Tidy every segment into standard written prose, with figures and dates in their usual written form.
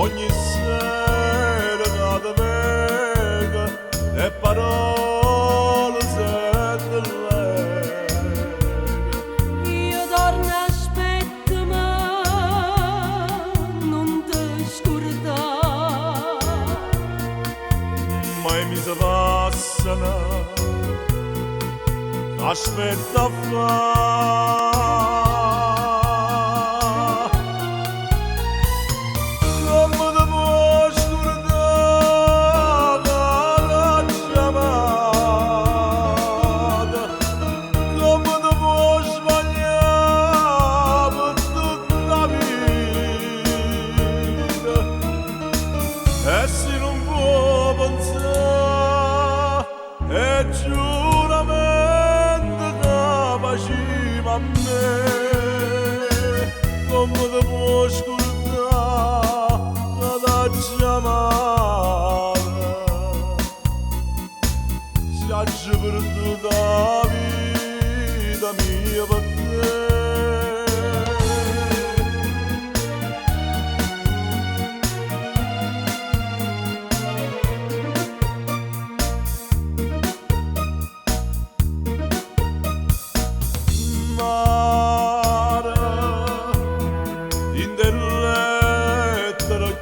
ogni sera cade vega e parole senza lega. Io torno aspetto ma non ti scordare. Mai mi si passano, aspetta a fare. Come ti puoi scordare la chiamata? Come ti puoi sbagliare per tutta la vita? E se non può pensare è giuramento che faceva a me. Come ti puoi scordare la chiamata? Si ha già perduto la vita mia per te.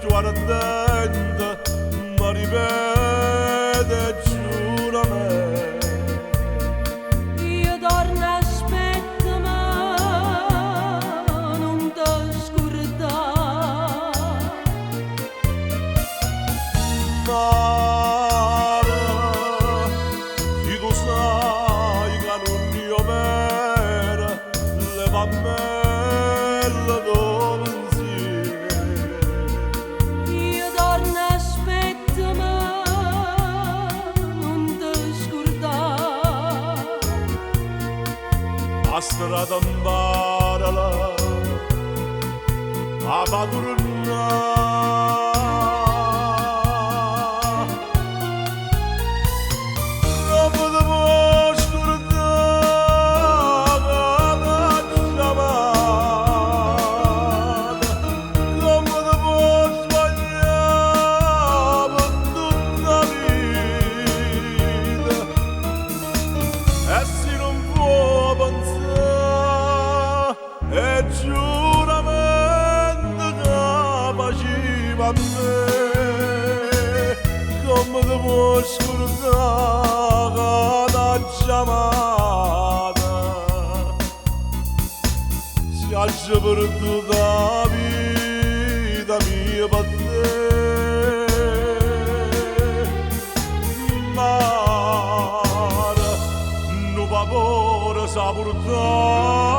Guardando ma ripete giuramento. Io torno aspetto ma non ti scordare. Mare, se tu sai che non io vera, leva a me la tua pensiero. Io torno aspetto ma non ti scordare. A strada imparala a padronare. Come ti puoi scordare la chiamata? Come ti puoi sbagliare per tutta la vita? E se non può pensare è giuramento che faceva a me. Come ti puoi scordare la chiamata? Si ha già perduto la vita mia per te. Mare, non pavore sa portare